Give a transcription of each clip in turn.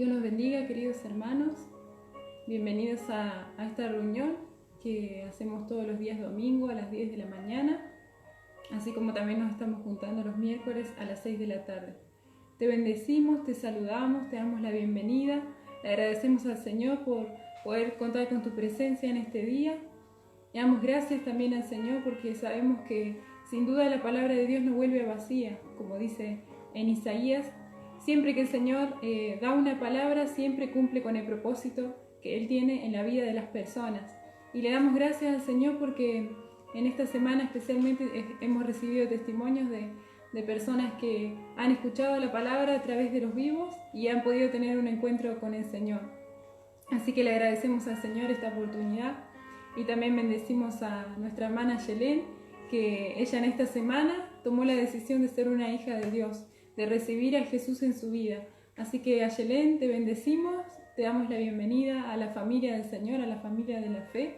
Dios nos bendiga, queridos hermanos. Bienvenidos a esta reunión que hacemos todos los días domingo a las 10 de la mañana, así como también nos estamos juntando los miércoles a las 6 de la tarde. Te bendecimos, te saludamos, te damos la bienvenida, le agradecemos al Señor por poder contar con tu presencia en este día. Le damos gracias también al Señor porque sabemos que sin duda la palabra de Dios no vuelve vacía, como dice en Isaías. Siempre que el Señor da una palabra, siempre cumple con el propósito que Él tiene en la vida de las personas. Y le damos gracias al Señor porque en esta semana especialmente hemos recibido testimonios de personas que han escuchado la palabra a través de los vivos y han podido tener un encuentro con el Señor. Así que le agradecemos al Señor esta oportunidad y también bendecimos a nuestra hermana Yelén, que ella en esta semana tomó la decisión de ser una hija de Dios, de recibir a Jesús en su vida. Así que a Yelén te bendecimos, te damos la bienvenida a la familia del Señor, a la familia de la fe,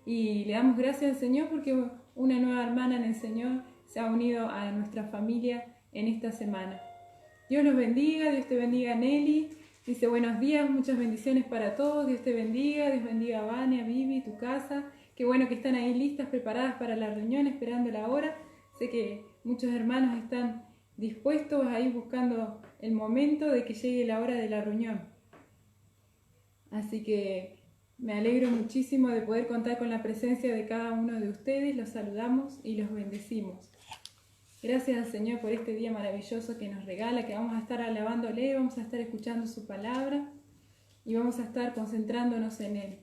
y le damos gracias al Señor porque una nueva hermana en el Señor se ha unido a nuestra familia en esta semana. Dios los bendiga, Dios te bendiga, Nelly. Dice buenos días, muchas bendiciones para todos, Dios te bendiga, Dios bendiga a Vane, a Vivi, tu casa. Qué bueno que están ahí listas, preparadas para la reunión, esperando la hora. Sé que muchos hermanos están dispuestos a ir buscando el momento de que llegue la hora de la reunión. Así que me alegro muchísimo de poder contar con la presencia de cada uno de ustedes. Los saludamos y los bendecimos. Gracias al Señor por este día maravilloso que nos regala, que vamos a estar alabándole, vamos a estar escuchando su palabra y vamos a estar concentrándonos en Él.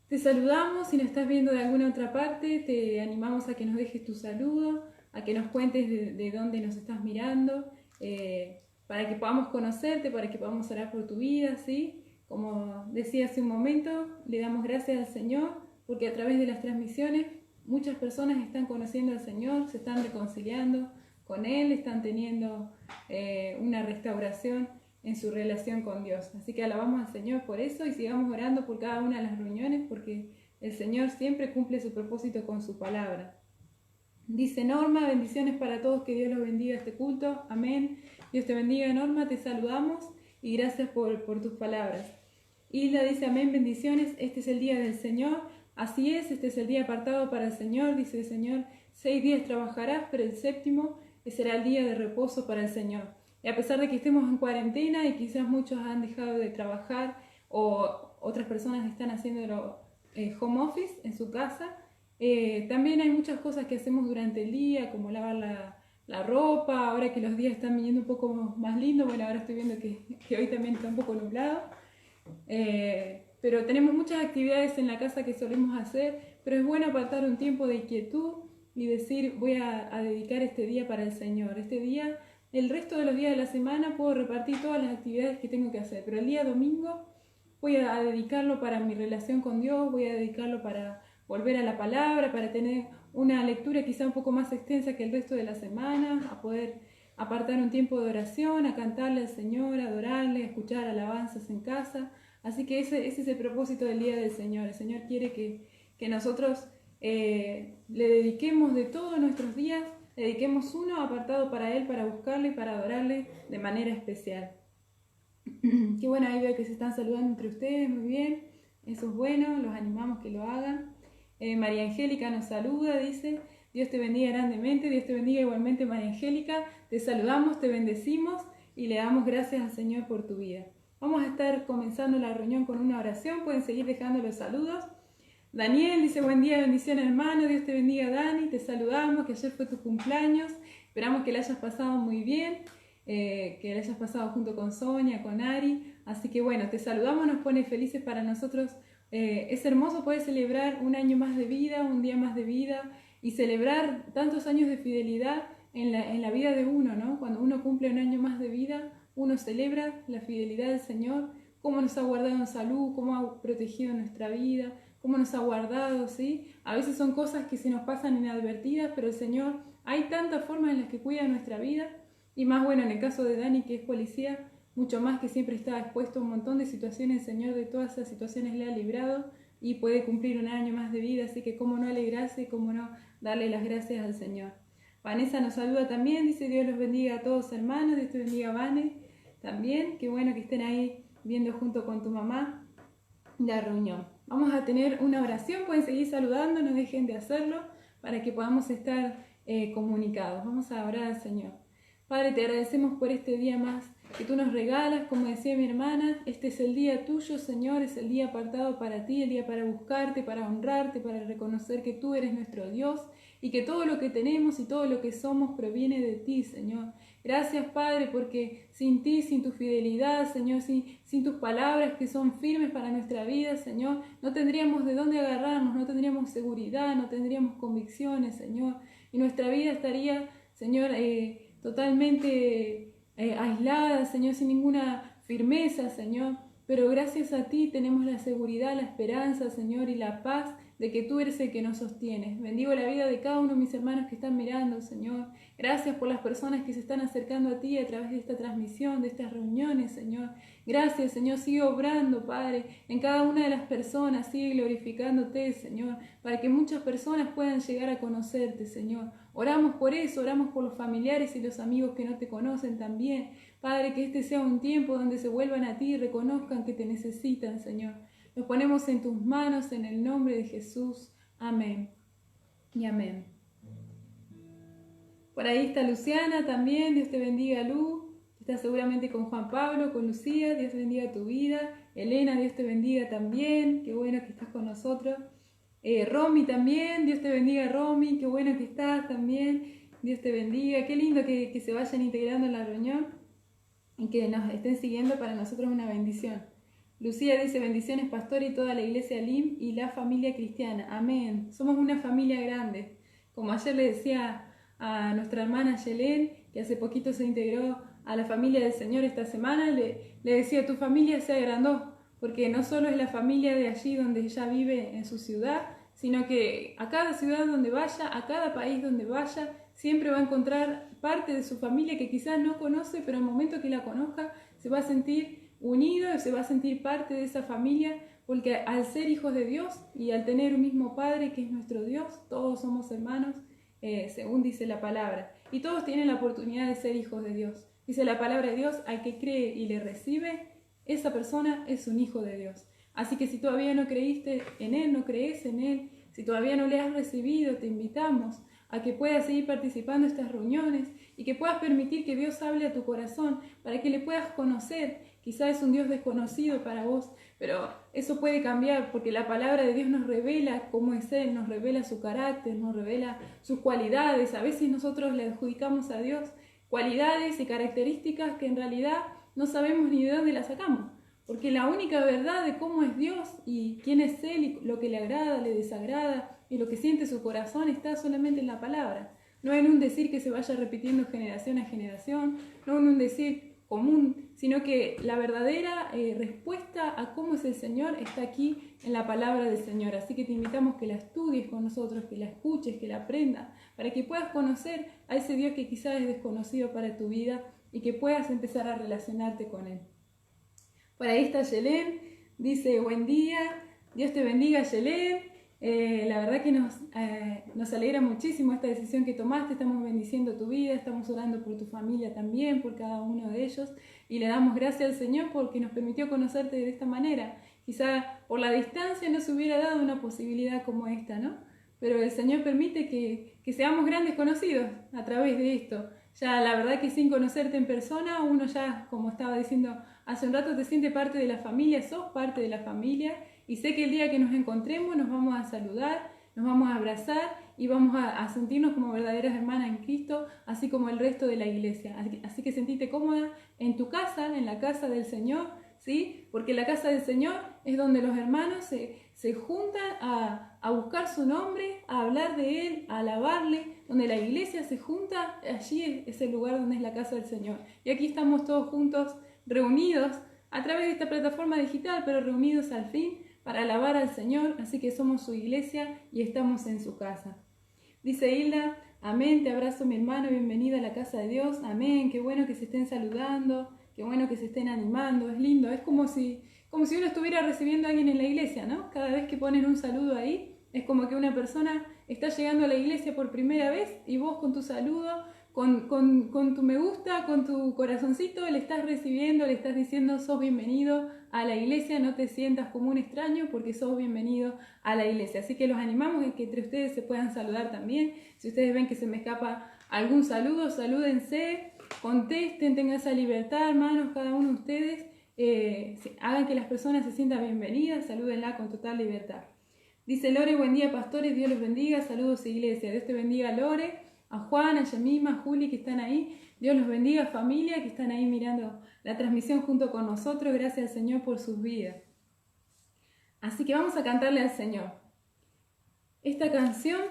Te saludamos, si nos estás viendo de alguna otra parte, te animamos a que nos dejes tu saludo, a que nos cuentes de dónde nos estás mirando, para que podamos conocerte, para que podamos orar por tu vida, ¿sí? Como decía hace un momento, le damos gracias al Señor porque a través de las transmisiones muchas personas están conociendo al Señor, se están reconciliando con Él, están teniendo una restauración en su relación con Dios. Así que alabamos al Señor por eso y sigamos orando por cada una de las reuniones porque el Señor siempre cumple su propósito con su palabra. Dice Norma, bendiciones para todos, que Dios los bendiga este culto, amén. Dios te bendiga, Norma, te saludamos y gracias por tus palabras. Hilda dice amén, bendiciones, este es el día del Señor, así es, este es el día apartado para el Señor, dice el Señor, 6 días trabajarás, pero el séptimo será el día de reposo para el Señor. Y a pesar de que estemos en cuarentena y quizás muchos han dejado de trabajar o otras personas están haciendo home office en su casa, también hay muchas cosas que hacemos durante el día, como lavar la ropa, ahora que los días están viniendo un poco más lindos, bueno, ahora estoy viendo que hoy también está un poco nublado, pero tenemos muchas actividades en la casa que solemos hacer, pero es bueno apartar un tiempo de quietud y decir, voy a dedicar este día para el Señor, este día, el resto de los días de la semana puedo repartir todas las actividades que tengo que hacer, pero el día domingo voy a dedicarlo para mi relación con Dios, voy a dedicarlo para volver a la palabra, para tener una lectura quizá un poco más extensa que el resto de la semana, a poder apartar un tiempo de oración, a cantarle al Señor, a adorarle, a escuchar alabanzas en casa. Así que ese es el propósito del día del Señor. El Señor quiere que nosotros le dediquemos de todos nuestros días, le dediquemos uno apartado para Él, para buscarle y para adorarle de manera especial. Qué bueno, ahí veo que se están saludando entre ustedes, muy bien, eso es bueno, los animamos que lo hagan. María Angélica nos saluda, dice, Dios te bendiga grandemente, Dios te bendiga igualmente, María Angélica, te saludamos, te bendecimos y le damos gracias al Señor por tu vida. Vamos a estar comenzando la reunión con una oración, pueden seguir dejando los saludos. Daniel dice, buen día, bendición hermano, Dios te bendiga Dani, te saludamos, que ayer fue tu cumpleaños, esperamos que la hayas pasado muy bien. Que la hayas pasado junto con Sonia, con Ari, así que bueno, te saludamos, nos pone felices para nosotros, es hermoso poder celebrar un año más de vida, un día más de vida y celebrar tantos años de fidelidad en la vida de uno, ¿no? Cuando uno cumple un año más de vida, uno celebra la fidelidad del Señor, cómo nos ha guardado en salud, cómo ha protegido nuestra vida, cómo nos ha guardado, ¿sí? A veces son cosas que se nos pasan inadvertidas, pero el Señor, hay tantas formas en las que cuida nuestra vida. Y más bueno, en el caso de Dani, que es policía, mucho más, que siempre está expuesto a un montón de situaciones, el Señor de todas esas situaciones le ha librado y puede cumplir un año más de vida, así que cómo no alegrarse, cómo no darle las gracias al Señor. Vanessa nos saluda también, dice Dios los bendiga a todos hermanos, Dios te bendiga Vane, también, qué bueno que estén ahí viendo junto con tu mamá la reunión. Vamos a tener una oración, pueden seguir saludando, no dejen de hacerlo para que podamos estar comunicados. Vamos a orar al Señor. Padre, te agradecemos por este día más que tú nos regalas, como decía mi hermana, este es el día tuyo, Señor, es el día apartado para ti, el día para buscarte, para honrarte, para reconocer que tú eres nuestro Dios y que todo lo que tenemos y todo lo que somos proviene de ti, Señor. Gracias, Padre, porque sin ti, sin tu fidelidad, Señor, sin tus palabras que son firmes para nuestra vida, Señor, no tendríamos de dónde agarrarnos, no tendríamos seguridad, no tendríamos convicciones, Señor, y nuestra vida estaría, Señor, totalmente aislada, Señor, sin ninguna firmeza, Señor. Pero gracias a ti tenemos la seguridad, la esperanza, Señor, y la paz de que tú eres el que nos sostiene. Bendigo la vida de cada uno de mis hermanos que están mirando, Señor. Gracias por las personas que se están acercando a ti a través de esta transmisión, de estas reuniones, Señor. Gracias, Señor. Sigue obrando, Padre, en cada una de las personas. Sigue glorificándote, Señor, para que muchas personas puedan llegar a conocerte, Señor. Oramos por eso, oramos por los familiares y los amigos que no te conocen también. Padre, que este sea un tiempo donde se vuelvan a ti y reconozcan que te necesitan, Señor. Nos ponemos en tus manos en el nombre de Jesús. Amén y amén. Por ahí está Luciana también. Dios te bendiga, Lu. Está seguramente con Juan Pablo, con Lucía. Dios bendiga tu vida. Elena, Dios te bendiga también. Qué bueno que estás con nosotros. Romy también. Dios te bendiga, Romy. Qué bueno que estás también. Dios te bendiga. Qué lindo que se vayan integrando en la reunión y que nos estén siguiendo. Para nosotros es una bendición. Lucía dice: bendiciones, pastor, y toda la iglesia LIM y la familia cristiana. Amén. Somos una familia grande. Como ayer le decía a nuestra hermana Yelén, que hace poquito se integró a la familia del Señor esta semana, le decía: tu familia se agrandó, porque no solo es la familia de allí donde ella vive en su ciudad, sino que a cada ciudad donde vaya, a cada país donde vaya, siempre va a encontrar parte de su familia que quizás no conoce, pero en el momento que la conozca se va a sentir unido, se va a sentir parte de esa familia, porque al ser hijos de Dios y al tener un mismo Padre que es nuestro Dios, todos somos hermanos, según dice la palabra, y todos tienen la oportunidad de ser hijos de Dios. Dice la palabra de Dios: al que cree y le recibe, esa persona es un hijo de Dios. Así que si todavía no creíste en Él, no crees en Él, si todavía no le has recibido, te invitamos a que puedas seguir participando en estas reuniones y que puedas permitir que Dios hable a tu corazón para que le puedas conocer. Quizás es un Dios desconocido para vos, pero eso puede cambiar porque la palabra de Dios nos revela cómo es Él, nos revela su carácter, nos revela sus cualidades. A veces nosotros le adjudicamos a Dios cualidades y características que en realidad no sabemos ni de dónde las sacamos, porque la única verdad de cómo es Dios y quién es Él y lo que le agrada, le desagrada y lo que siente su corazón está solamente en la palabra, no en un decir que se vaya repitiendo generación a generación, no en un decir común, sino que la verdadera respuesta a cómo es el Señor está aquí en la palabra del Señor. Así que te invitamos que la estudies con nosotros, que la escuches, que la aprendas, para que puedas conocer a ese Dios que quizás es desconocido para tu vida y que puedas empezar a relacionarte con Él. Por ahí está Yelén, dice: buen día, Dios te bendiga, Yelén. La verdad que nos alegra muchísimo esta decisión que tomaste. Estamos bendiciendo tu vida, estamos orando por tu familia también, por cada uno de ellos, y le damos gracias al Señor porque nos permitió conocerte de esta manera. Quizá por la distancia no se hubiera dado una posibilidad como esta, ¿no? Pero el Señor permite que seamos grandes conocidos a través de esto. Ya la verdad que sin conocerte en persona, uno ya, como estaba diciendo hace un rato, te siente parte de la familia, sos parte de la familia. Y sé que el día que nos encontremos nos vamos a saludar, nos vamos a abrazar y vamos a sentirnos como verdaderas hermanas en Cristo, así como el resto de la iglesia. Así que sentite cómoda en tu casa, en la casa del Señor, ¿sí? Porque la casa del Señor es donde los hermanos se juntan a buscar su nombre, a hablar de Él, a alabarle. Donde la iglesia se junta, allí es el lugar donde es la casa del Señor. Y aquí estamos todos juntos, reunidos a través de esta plataforma digital, pero reunidos al fin, para alabar al Señor, así que somos su iglesia y estamos en su casa. Dice Hilda: amén, te abrazo mi hermano, bienvenida a la casa de Dios, amén, qué bueno que se estén saludando, qué bueno que se estén animando, es lindo, es como si uno estuviera recibiendo a alguien en la iglesia, ¿no? Cada vez que ponen un saludo ahí, es como que una persona está llegando a la iglesia por primera vez y vos con tu saludo, con tu me gusta, con tu corazoncito, le estás recibiendo, le estás diciendo sos bienvenido a la iglesia, no te sientas como un extraño porque sos bienvenido a la iglesia. Así que los animamos a que entre ustedes se puedan saludar también. Si ustedes ven que se me escapa algún saludo, salúdense, contesten, tengan esa libertad, hermanos, cada uno de ustedes. Hagan que las personas se sientan bienvenidas, salúdenla con total libertad. Dice Lore, buen día pastores, Dios los bendiga, saludos iglesia, Dios te bendiga Lore, a Juan, a Yamima, a Juli que están ahí, Dios los bendiga familia que están ahí mirando la transmisión junto con nosotros, gracias al Señor por sus vidas. Así que vamos a cantarle al Señor. Esta canción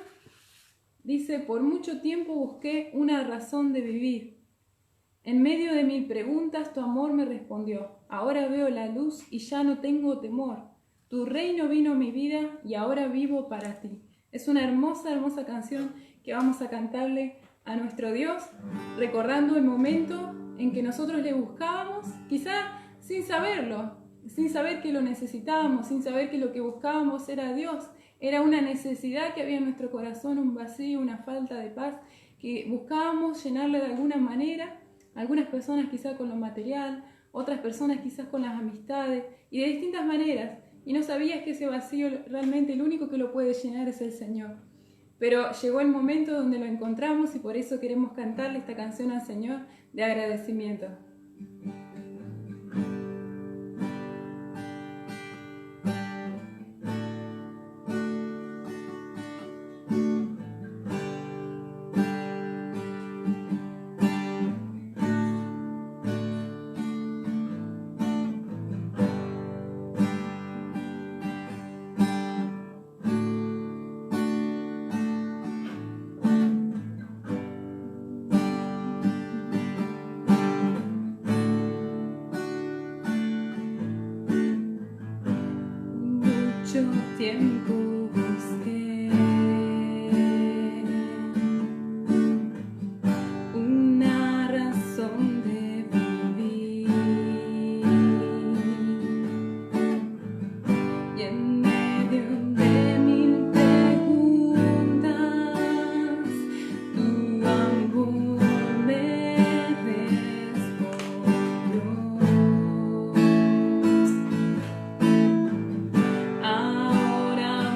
dice, por mucho tiempo busqué una razón de vivir. En medio de mil preguntas tu amor me respondió. Ahora veo la luz y ya no tengo temor. Tu reino vino a mi vida y ahora vivo para ti. Es una hermosa, hermosa canción que vamos a cantarle a nuestro Dios, recordando el momento en que nosotros le buscábamos, quizá sin saberlo, sin saber que lo necesitábamos, sin saber que lo que buscábamos era Dios. Era una necesidad que había en nuestro corazón, un vacío, una falta de paz, que buscábamos llenarla de alguna manera. Algunas personas quizás con lo material, otras personas quizás con las amistades y de distintas maneras. Y no sabías que ese vacío realmente el único que lo puede llenar es el Señor. Pero llegó el momento donde lo encontramos y por eso queremos cantarle esta canción al Señor de agradecimiento. Mucho tiempo busqué una razón de vivir y en medio de mil preguntas tu amor me respondió. Ahora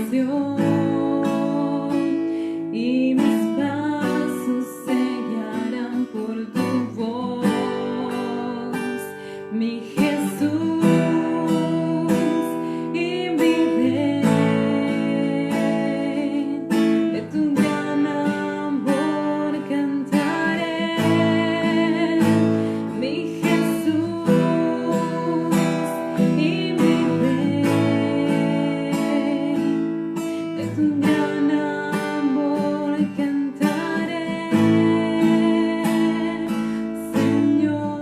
canción y mis pasos se guiarán por tu voz, mi Jesús y mi Rey. De tu gran amor cantaré, mi Jesús y mi Rey. De tu gran amor cantaré, Señor.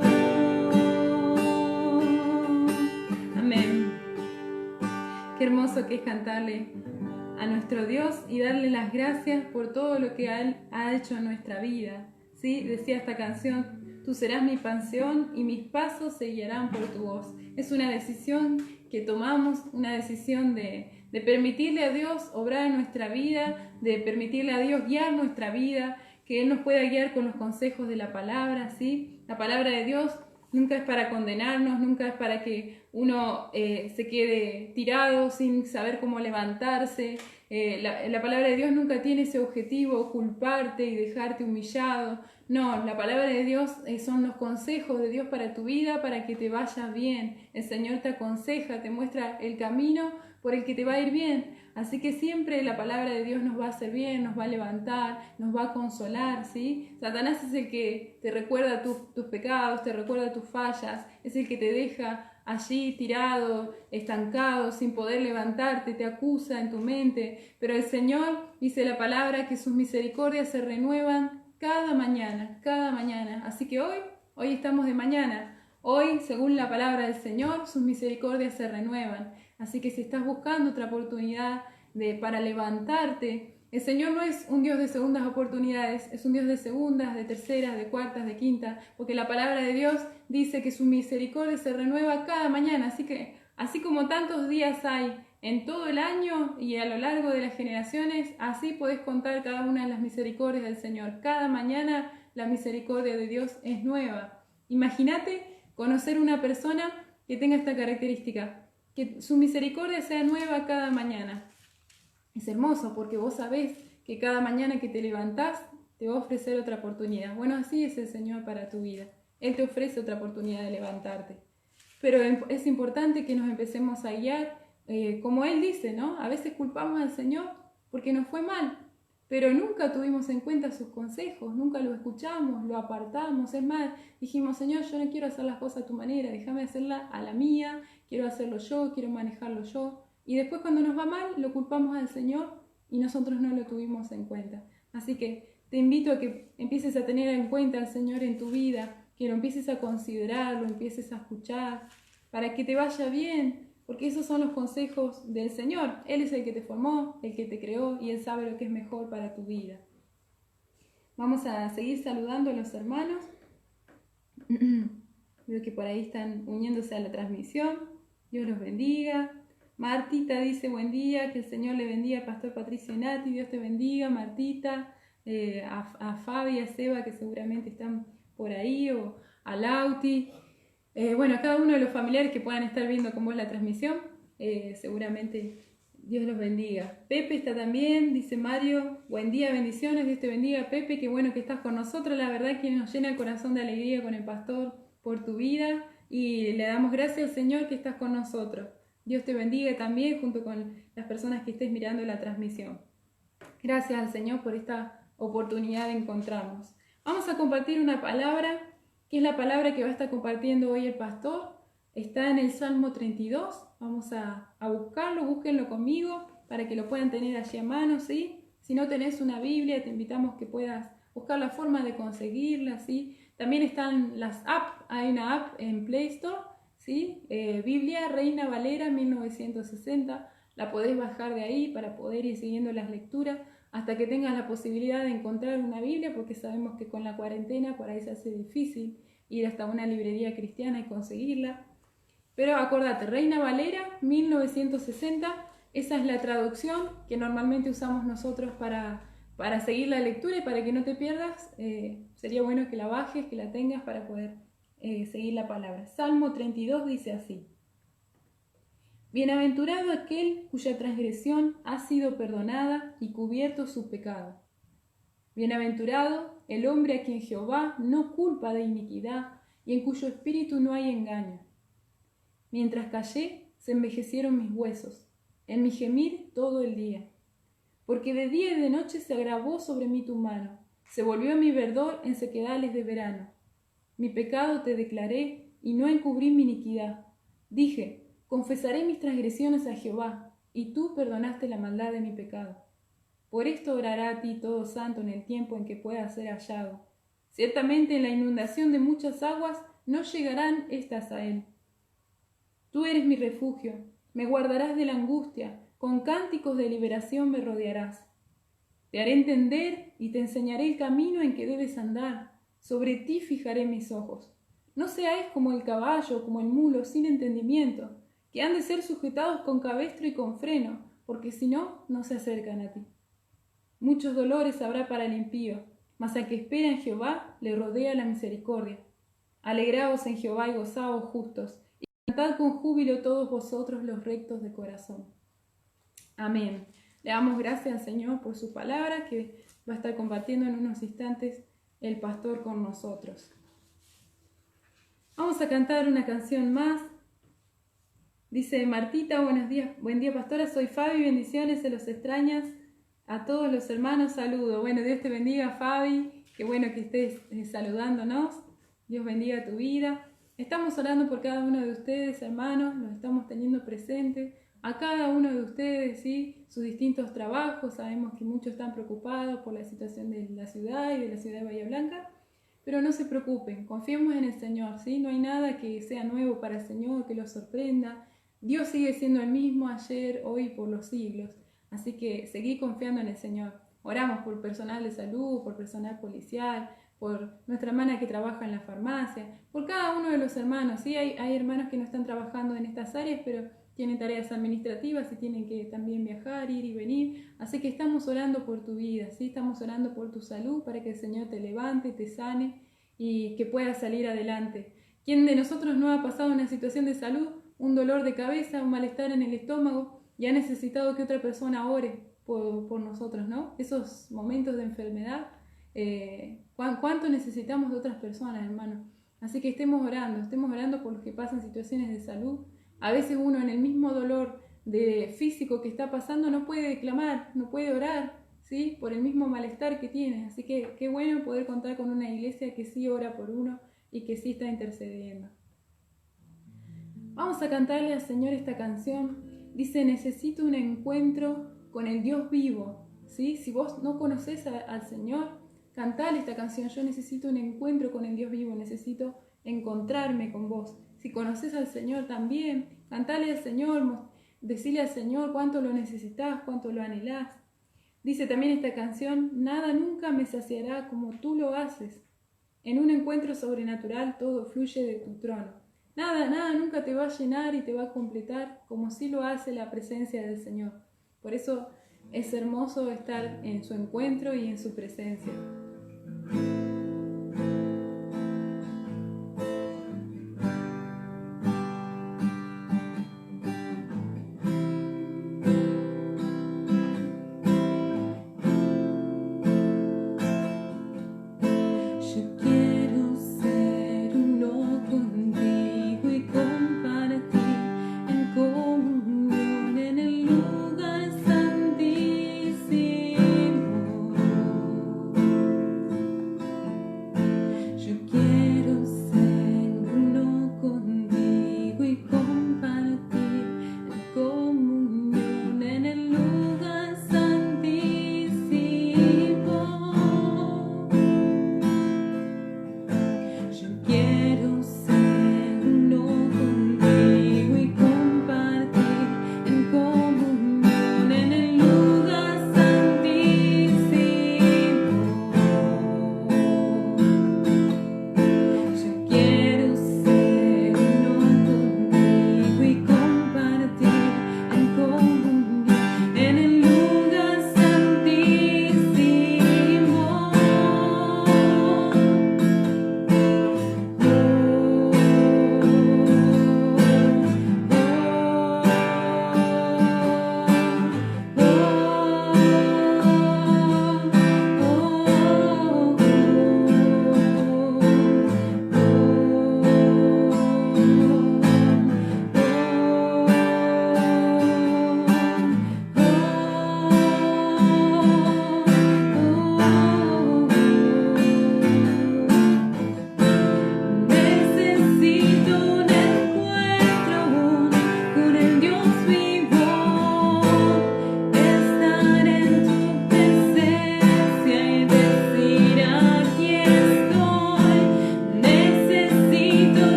Amén. Qué hermoso que es cantarle a nuestro Dios y darle las gracias por todo lo que Él ha hecho en nuestra vida. ¿Sí? Decía esta canción: tú serás mi pasión y mis pasos se guiarán por tu voz. Es una decisión que tomamos, una decisión de permitirle a Dios obrar en nuestra vida, de permitirle a Dios guiar nuestra vida, que Él nos pueda guiar con los consejos de la palabra. ¿Sí? La palabra de Dios nunca es para condenarnos, nunca es para que uno se quede tirado sin saber cómo levantarse. La palabra de Dios nunca tiene ese objetivo, culparte y dejarte humillado. No, la palabra de Dios son los consejos de Dios para tu vida, para que te vaya bien. El Señor te aconseja, te muestra el camino por el que te va a ir bien. Así que siempre la palabra de Dios nos va a hacer bien, nos va a levantar, nos va a consolar, ¿sí? Satanás es el que te recuerda tus pecados, te recuerda tus fallas, es el que te deja allí tirado, estancado, sin poder levantarte, te acusa en tu mente. Pero el Señor dice la palabra que sus misericordias se renuevan cada mañana, cada mañana. Así que hoy estamos de mañana. Hoy, según la palabra del Señor, sus misericordias se renuevan. Así que si estás buscando otra oportunidad para levantarte, el Señor no es un Dios de segundas oportunidades, es un Dios de segundas, de terceras, de cuartas, de quintas, porque la palabra de Dios dice que su misericordia se renueva cada mañana. Así que, así como tantos días hay en todo el año y a lo largo de las generaciones, así podés contar cada una de las misericordias del Señor. Cada mañana la misericordia de Dios es nueva. Imagínate conocer una persona que tenga esta característica, que su misericordia sea nueva cada mañana. Es hermoso porque vos sabés que cada mañana que te levantás te va a ofrecer otra oportunidad. Bueno, así es el Señor para tu vida. Él te ofrece otra oportunidad de levantarte. Pero es importante que nos empecemos a guiar, como Él dice, ¿no? A veces culpamos al Señor porque nos fue mal, pero nunca tuvimos en cuenta sus consejos, nunca lo escuchamos, lo apartamos. Es más, dijimos: Señor, yo no quiero hacer las cosas a tu manera, déjame hacerla a la mía, quiero hacerlo yo, quiero manejarlo yo. Y después, cuando nos va mal, lo culpamos al Señor y nosotros no lo tuvimos en cuenta. Así que te invito a que empieces a tener en cuenta al Señor en tu vida, que lo empieces a considerar, lo empieces a escuchar, para que te vaya bien, porque esos son los consejos del Señor. Él es el que te formó, el que te creó, y Él sabe lo que es mejor para tu vida. Vamos a seguir saludando a los hermanos. Veo que por ahí están uniéndose a la transmisión. Dios los bendiga. Martita dice: buen día, que el Señor le bendiga a Pastor Patricio y Nati. Dios te bendiga, Martita. A Fabi, a Seba, que seguramente están por ahí, o a Lauti. Bueno, a cada uno de los familiares que puedan estar viendo con vos la transmisión, seguramente Dios los bendiga. Pepe está también, dice Mario: buen día, bendiciones, Dios te bendiga, Pepe, qué bueno que estás con nosotros. La verdad que nos llena el corazón de alegría con el pastor por tu vida, y le damos gracias al Señor que estás con nosotros. Dios te bendiga también, junto con las personas que estés mirando la transmisión. Gracias al Señor por esta oportunidad de encontrarnos. Vamos a compartir una palabra, que es la palabra que va a estar compartiendo hoy el pastor. Está en el Salmo 32. Vamos a buscarlo, búsquenlo conmigo para que lo puedan tener allí a mano, ¿sí? Si no tenés una Biblia, te invitamos que puedas buscar la forma de conseguirla, ¿sí? También están las apps, hay una app en Play Store, ¿sí? Biblia Reina Valera 1960, la podés bajar de ahí para poder ir siguiendo las lecturas hasta que tengas la posibilidad de encontrar una Biblia, porque sabemos que con la cuarentena por ahí se hace difícil ir hasta una librería cristiana y conseguirla. Pero acordate, Reina Valera 1960, esa es la traducción que normalmente usamos nosotros para seguir la lectura y para que no te pierdas. Sería bueno que la bajes, que la tengas para poder seguir la palabra. Salmo 32 dice así: Bienaventurado aquel cuya transgresión ha sido perdonada y cubierto su pecado. Bienaventurado el hombre a quien Jehová no culpa de iniquidad y en cuyo espíritu no hay engaño. Mientras callé, se envejecieron mis huesos, en mi gemir todo el día. Porque de día y de noche se agravó sobre mí tu mano, se volvió mi verdor en sequedales de verano. Mi pecado te declaré y no encubrí mi iniquidad. Dije, confesaré mis transgresiones a Jehová, y tú perdonaste la maldad de mi pecado. Por esto orará a ti todo santo en el tiempo en que pueda ser hallado. Ciertamente en la inundación de muchas aguas no llegarán estas a él. Tú eres mi refugio, me guardarás de la angustia, con cánticos de liberación me rodearás. Te haré entender y te enseñaré el camino en que debes andar. Sobre ti fijaré mis ojos. No seáis como el caballo, como el mulo, sin entendimiento, que han de ser sujetados con cabestro y con freno, porque si no, no se acercan a ti. Muchos dolores habrá para el impío, mas al que espera en Jehová le rodea la misericordia. Alegraos en Jehová y gozaos justos, y cantad con júbilo todos vosotros los rectos de corazón. Amén. Le damos gracias al Señor por su palabra que va a estar compartiendo en unos instantes el pastor con nosotros. Vamos a cantar una canción más. Dice Martita, buenos días, buen día pastora, soy Fabi, bendiciones, se los extrañas. A todos los hermanos saludo. Bueno, Dios te bendiga, Fabi. Qué bueno que estés saludándonos. Dios bendiga tu vida. Estamos orando por cada uno de ustedes, hermanos. Los estamos teniendo presentes. A cada uno de ustedes, ¿sí? Sus distintos trabajos. Sabemos que muchos están preocupados por la situación de la ciudad y de la ciudad de Bahía Blanca. Pero no se preocupen. Confiemos en el Señor, ¿sí? No hay nada que sea nuevo para el Señor, que los sorprenda. Dios sigue siendo el mismo ayer, hoy, por los siglos. Así que seguí confiando en el Señor. Oramos por personal de salud, por personal policial, por nuestra hermana que trabaja en la farmacia, por cada uno de los hermanos. Sí, hay hermanos que no están trabajando en estas áreas, pero tienen tareas administrativas y tienen que también viajar, ir y venir. Así que estamos orando por tu vida, ¿sí? Estamos orando por tu salud para que el Señor te levante, te sane y que puedas salir adelante. ¿Quién de nosotros no ha pasado una situación de salud, un dolor de cabeza, un malestar en el estómago y ha necesitado que otra persona ore por nosotros, ¿no? Esos momentos de enfermedad, ¿cuánto necesitamos de otras personas, hermano? Así que estemos orando por los que pasan situaciones de salud. A veces uno en el mismo dolor físico que está pasando no puede clamar, no puede orar, ¿sí? Por el mismo malestar que tiene. Así que qué bueno poder contar con una iglesia que sí ora por uno y que sí está intercediendo. Vamos a cantarle al Señor esta canción. Dice, necesito un encuentro con el Dios vivo, ¿sí? Si vos no conocés al Señor, cantale esta canción. Yo necesito un encuentro con el Dios vivo, necesito encontrarme con vos. Si conoces al Señor también, cantale al Señor, decile al Señor cuánto lo necesitas, cuánto lo anhelás. Dice también esta canción, nada nunca me saciará como tú lo haces. En un encuentro sobrenatural todo fluye de tu trono. Nada nunca te va a llenar y te va a completar como sí lo hace la presencia del Señor. Por eso es hermoso estar en su encuentro y en su presencia.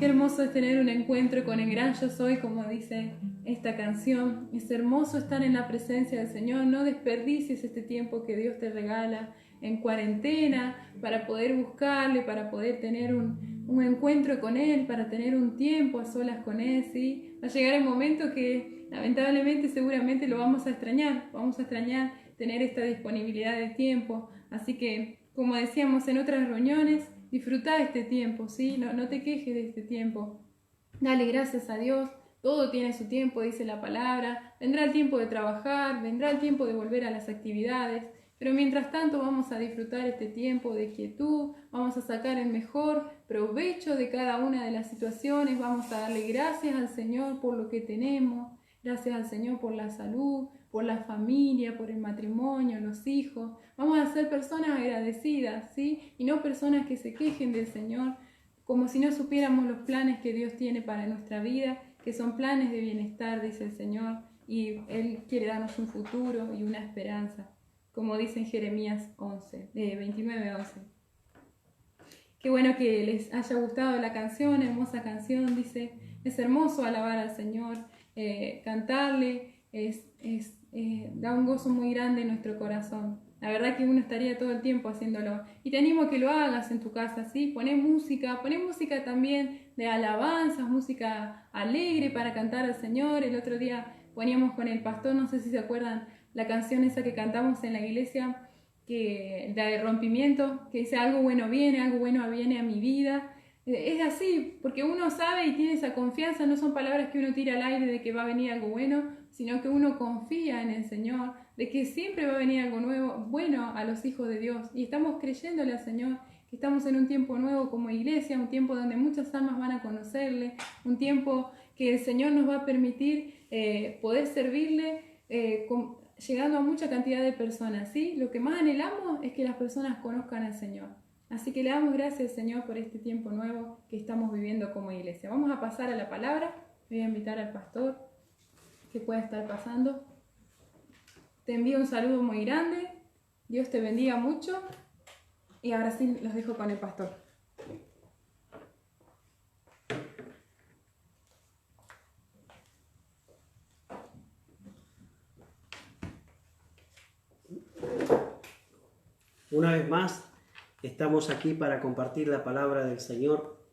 hermoso es tener un encuentro con el gran yo soy, como dice esta canción. Es hermoso estar en la presencia del Señor. No desperdicies este tiempo que Dios te regala en cuarentena para poder buscarle, para poder tener un encuentro con Él, para tener un tiempo a solas con Él, ¿sí? Va a llegar el momento que lamentablemente seguramente lo vamos a extrañar tener esta disponibilidad de tiempo. Así que, como decíamos en otras reuniones, disfruta este tiempo, ¿sí? No te quejes de este tiempo. Dale gracias a Dios. Todo tiene su tiempo, dice la palabra. Vendrá el tiempo de trabajar, vendrá el tiempo de volver a las actividades. Pero mientras tanto vamos a disfrutar este tiempo de quietud, vamos a sacar el mejor provecho de cada una de las situaciones, vamos a darle gracias al Señor por lo que tenemos, gracias al Señor por la salud, por la familia, por el matrimonio, los hijos. Vamos a ser personas agradecidas, ¿sí? Y no personas que se quejen del Señor, como si no supiéramos los planes que Dios tiene para nuestra vida, que son planes de bienestar, dice el Señor, y Él quiere darnos un futuro y una esperanza, como dice en Jeremías 29:11. Qué bueno que les haya gustado la canción, hermosa canción, dice, es hermoso alabar al Señor, cantarle, da un gozo muy grande en nuestro corazón. La verdad que uno estaría todo el tiempo haciéndolo. Y te animo a que lo hagas en tu casa, ¿sí? Poné música también de alabanzas, música alegre para cantar al Señor. El otro día poníamos con el pastor, no sé si se acuerdan, la canción esa que cantamos en la iglesia, la de rompimiento, que dice algo bueno viene a mi vida. Es así, porque uno sabe y tiene esa confianza, no son palabras que uno tira al aire de que va a venir algo bueno, sino que uno confía en el Señor, de que siempre va a venir algo nuevo, bueno a los hijos de Dios. Y estamos creyéndole al Señor, que estamos en un tiempo nuevo como iglesia, un tiempo donde muchas almas van a conocerle, un tiempo que el Señor nos va a permitir poder servirle llegando a mucha cantidad de personas, ¿sí? Lo que más anhelamos es que las personas conozcan al Señor. Así que le damos gracias al Señor por este tiempo nuevo que estamos viviendo como iglesia. Vamos a pasar a la palabra. Voy a invitar al pastor que pueda estar pasando. Te envío un saludo muy grande. Dios te bendiga mucho. Y ahora sí los dejo con el pastor. Una vez más, estamos aquí para compartir la palabra del Señor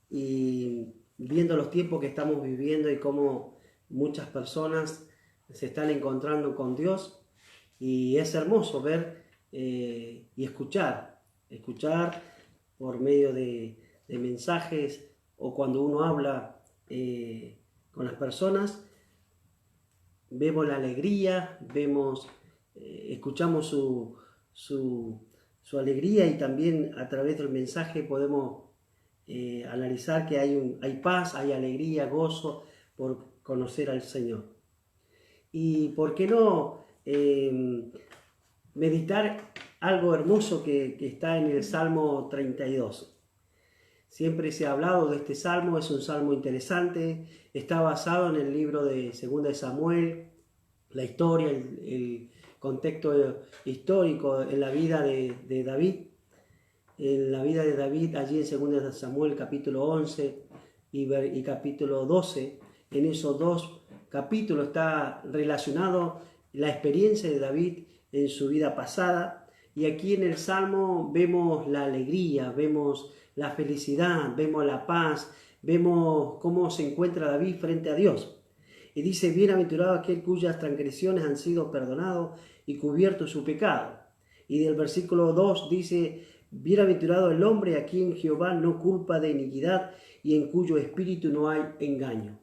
y viendo los tiempos que estamos viviendo y cómo muchas personas se están encontrando con Dios, y es hermoso ver y escuchar por medio de mensajes o cuando uno habla con las personas, vemos la alegría, escuchamos su alegría, y también a través del mensaje podemos analizar que hay paz, hay alegría, gozo por conocer al Señor. Y por qué no meditar algo hermoso que está en el Salmo 32. Siempre se ha hablado de este salmo, es un salmo interesante, está basado en el libro de 2 de Samuel, la historia, el contexto histórico en la vida de David. En la vida de David, allí en 2 de Samuel, capítulo 11 y capítulo 12, en esos dos capítulos está relacionado la experiencia de David en su vida pasada, y aquí en el Salmo vemos la alegría, vemos la felicidad, vemos la paz, vemos cómo se encuentra David frente a Dios. Y dice, bienaventurado aquel cuyas transgresiones han sido perdonadas y cubierto su pecado. Y del versículo 2 dice, bienaventurado el hombre a quien Jehová no culpa de iniquidad y en cuyo espíritu no hay engaño.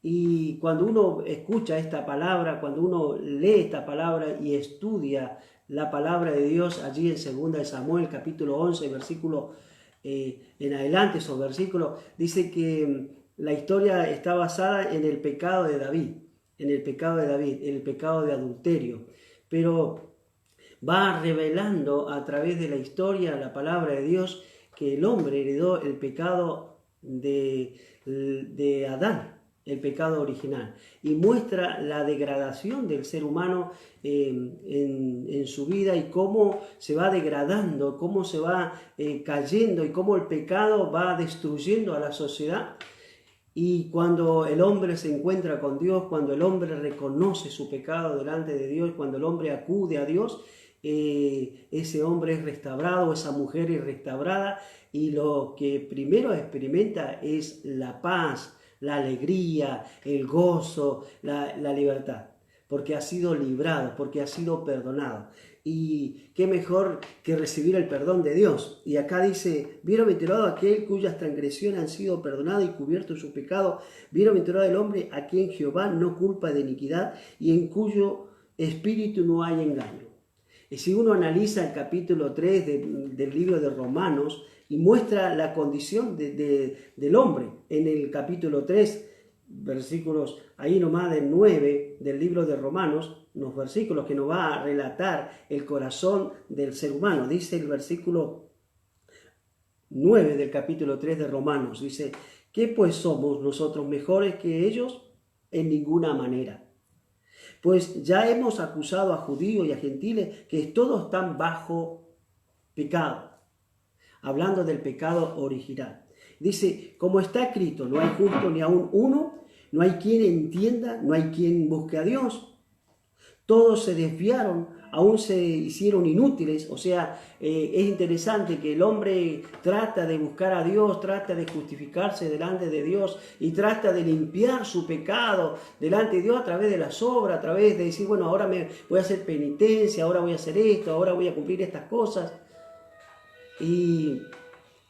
Y cuando uno escucha esta palabra, cuando uno lee esta palabra y estudia la palabra de Dios allí en 2 de Samuel capítulo 11, versículo en adelante, esos versículos, dice que la historia está basada en el pecado de David, en el pecado de adulterio, pero va revelando a través de la historia, la palabra de Dios, que el hombre heredó el pecado de Adán, el pecado original, y muestra la degradación del ser humano en su vida y cómo se va degradando, cómo se va cayendo y cómo el pecado va destruyendo a la sociedad. Y cuando el hombre se encuentra con Dios, cuando el hombre reconoce su pecado delante de Dios, cuando el hombre acude a Dios, ese hombre es restaurado, esa mujer es restaurada, y lo que primero experimenta es la paz, la alegría, el gozo, la libertad, porque ha sido librado, porque ha sido perdonado. Y qué mejor que recibir el perdón de Dios. Y acá dice, bienaventurado aquel cuyas transgresiones han sido perdonadas y cubierto su pecado. Bienaventurado el hombre a quien Jehová no culpa de iniquidad y en cuyo espíritu no hay engaño. Y si uno analiza el capítulo 3 del libro de Romanos y muestra la condición del hombre en el capítulo 3, versículos ahí nomás del 9 del libro de Romanos, unos versículos que nos va a relatar el corazón del ser humano. Dice el versículo 9 del capítulo 3 de Romanos, dice, ¿qué pues somos nosotros mejores que ellos? En ninguna manera. Pues ya hemos acusado a judíos y a gentiles que todos están bajo pecado. Hablando del pecado original. Dice, como está escrito, no hay justo ni aun uno, no hay quien entienda, no hay quien busque a Dios. Todos se desviaron, aún se hicieron inútiles. O sea, es interesante que el hombre trata de buscar a Dios, trata de justificarse delante de Dios y trata de limpiar su pecado delante de Dios a través de las obras, a través de decir, bueno, ahora me voy a hacer penitencia, ahora voy a hacer esto, ahora voy a cumplir estas cosas. Y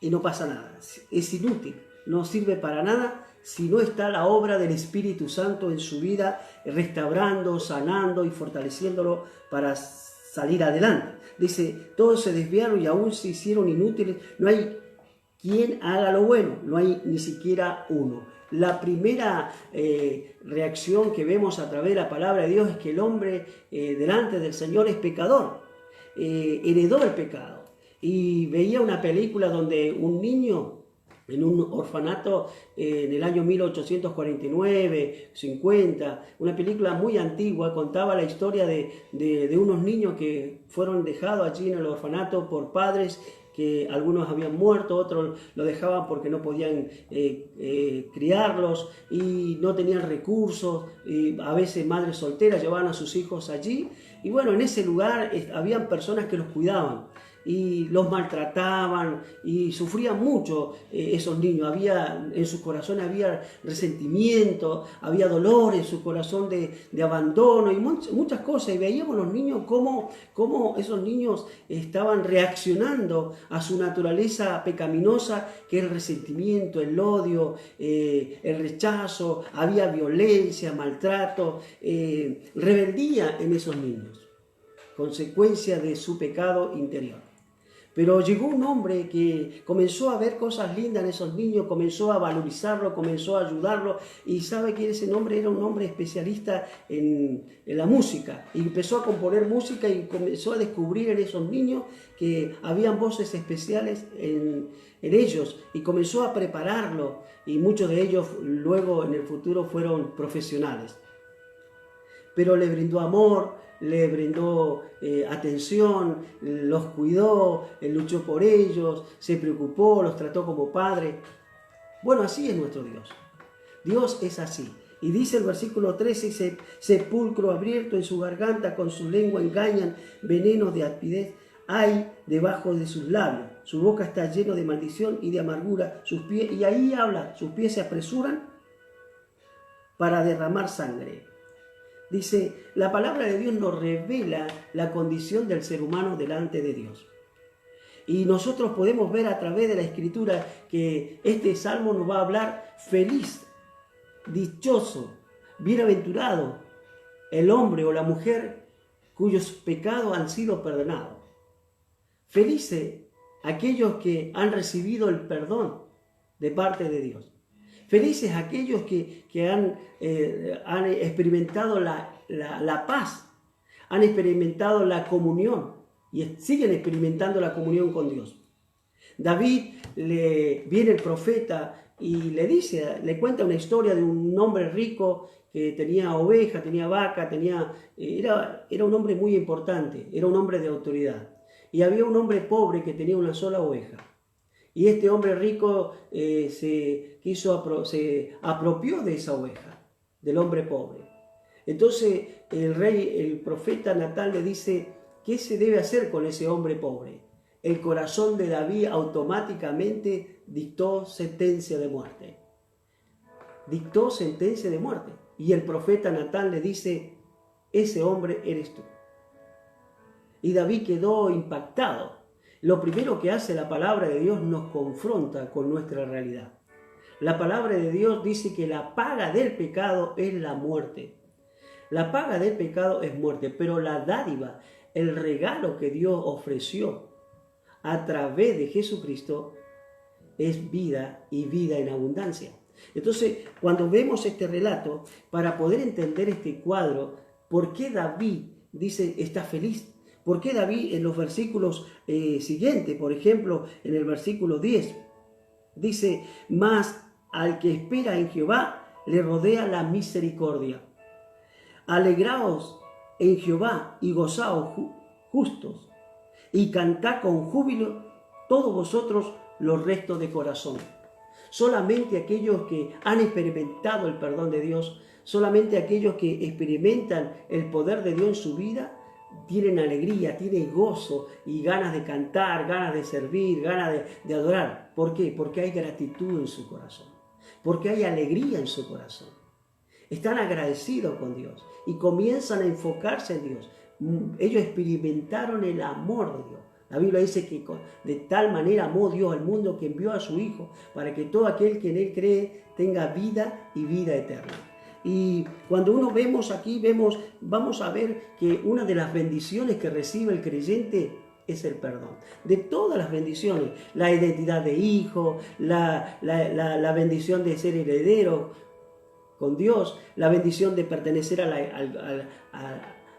no pasa nada, es inútil, no sirve para nada si no está la obra del Espíritu Santo en su vida, restaurando, sanando y fortaleciéndolo para salir adelante. Dice, todos se desviaron y aún se hicieron inútiles, no hay quien haga lo bueno, no hay ni siquiera uno. La primera reacción que vemos a través de la palabra de Dios es que el hombre delante del Señor es pecador, heredó el pecado. Y veía una película donde un niño en un orfanato en el año 1849, 50, una película muy antigua, contaba la historia de unos niños que fueron dejados allí en el orfanato por padres que algunos habían muerto, otros lo dejaban porque no podían criarlos y no tenían recursos, y a veces madres solteras llevaban a sus hijos allí, y bueno, en ese lugar habían personas que los cuidaban y los maltrataban y sufrían mucho esos niños. En sus corazones había resentimiento, había dolor en su corazón de abandono y muchas cosas. Y veíamos los niños cómo esos niños estaban reaccionando a su naturaleza pecaminosa, que es el resentimiento, el odio, el rechazo. Había violencia, maltrato, rebeldía en esos niños, consecuencia de su pecado interior. Pero llegó un hombre que comenzó a ver cosas lindas en esos niños, comenzó a valorizarlo, comenzó a ayudarlo, y sabe que ese hombre era un hombre especialista en la música, y empezó a componer música y comenzó a descubrir en esos niños que habían voces especiales en ellos, y comenzó a prepararlo, y muchos de ellos luego en el futuro fueron profesionales. Pero le brindó amor, le brindó atención, los cuidó, luchó por ellos, se preocupó, los trató como padre. Bueno, así es nuestro Dios. Dios es así. Y dice el versículo 13, sepulcro abierto en su garganta, con su lengua engañan, venenos de aspidez hay debajo de sus labios. Su boca está llena de maldición y de amargura, sus pies, y ahí habla, sus pies se apresuran para derramar sangre. Dice, la palabra de Dios nos revela la condición del ser humano delante de Dios. Y nosotros podemos ver a través de la Escritura que este salmo nos va a hablar feliz, dichoso, bienaventurado, el hombre o la mujer cuyos pecados han sido perdonados. Felices aquellos que han recibido el perdón de parte de Dios. Felices aquellos que han experimentado la paz, han experimentado la comunión y siguen experimentando la comunión con Dios. David, viene el profeta y le cuenta una historia de un hombre rico que tenía oveja, tenía vaca, era un hombre muy importante, era un hombre de autoridad. Y había un hombre pobre que tenía una sola oveja. Y este hombre rico se apropió de esa oveja, del hombre pobre. Entonces el profeta Natán le dice, ¿qué se debe hacer con ese hombre pobre? El corazón de David automáticamente dictó sentencia de muerte. Dictó sentencia de muerte. Y el profeta Natán le dice, ese hombre eres tú. Y David quedó impactado. Lo primero que hace la palabra de Dios nos confronta con nuestra realidad. La palabra de Dios dice que la paga del pecado es la muerte. La paga del pecado es muerte, pero la dádiva, el regalo que Dios ofreció a través de Jesucristo es vida y vida en abundancia. Entonces, cuando vemos este relato, para poder entender este cuadro, ¿por qué David dice está feliz? ¿Por qué David en los versículos siguientes, por ejemplo, en el versículo 10, dice, mas al que espera en Jehová le rodea la misericordia? Alegraos en Jehová y gozaos justos, y cantad con júbilo todos vosotros los restos de corazón. Solamente aquellos que han experimentado el perdón de Dios, solamente aquellos que experimentan el poder de Dios en su vida, tienen alegría, tienen gozo y ganas de cantar, ganas de servir, ganas de adorar. ¿Por qué? Porque hay gratitud en su corazón, porque hay alegría en su corazón. Están agradecidos con Dios y comienzan a enfocarse en Dios. Ellos experimentaron el amor de Dios. La Biblia dice que de tal manera amó Dios al mundo que envió a su Hijo para que todo aquel que en Él cree tenga vida y vida eterna. Y cuando vemos aquí, vamos a ver que una de las bendiciones que recibe el creyente es el perdón. De todas las bendiciones, la identidad de hijo, la bendición de ser heredero con Dios, la bendición de pertenecer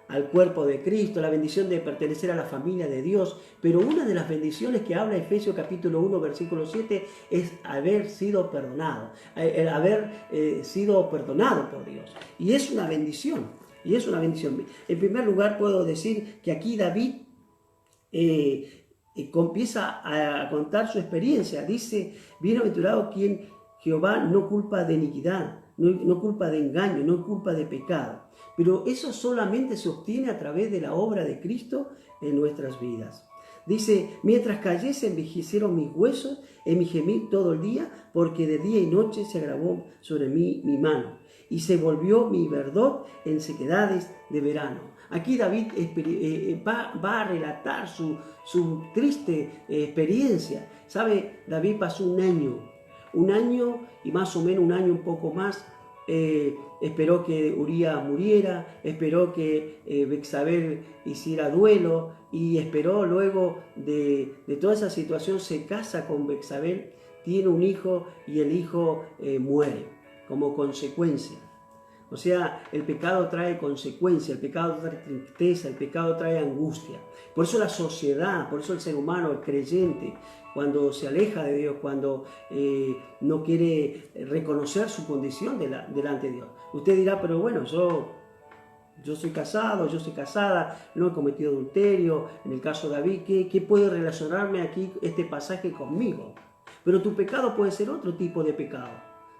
al cuerpo de Cristo, la bendición de pertenecer a la familia de Dios. Pero una de las bendiciones que habla Efesios capítulo 1, versículo 7, es haber sido perdonado, el haber sido perdonado por Dios. Y es una bendición, En primer lugar, puedo decir que aquí David empieza a contar su experiencia. Dice, bienaventurado quien Jehová no culpa de iniquidad, no culpa de engaño, no culpa de pecado. Pero eso solamente se obtiene a través de la obra de Cristo en nuestras vidas. Dice, mientras callé se envejecieron mis huesos en mi gemir todo el día, porque de día y noche se agravó sobre mí mi mano, y se volvió mi verdor en sequedades de verano. Aquí David va a relatar su triste experiencia. ¿Sabe? David pasó un año y más o menos un año un poco más. Esperó que Uría muriera, esperó que Betsabé hiciera duelo y esperó luego de toda esa situación, se casa con Betsabé, tiene un hijo y el hijo muere como consecuencia. O sea, el pecado trae consecuencia, el pecado trae tristeza, el pecado trae angustia. Por eso la sociedad, por eso el ser humano, el creyente, cuando se aleja de Dios, cuando no quiere reconocer su condición delante de Dios. Usted dirá, pero bueno, yo soy casado, yo soy casada, no he cometido adulterio. En el caso de David, ¿qué puede relacionarme aquí este pasaje conmigo? Pero tu pecado puede ser otro tipo de pecado.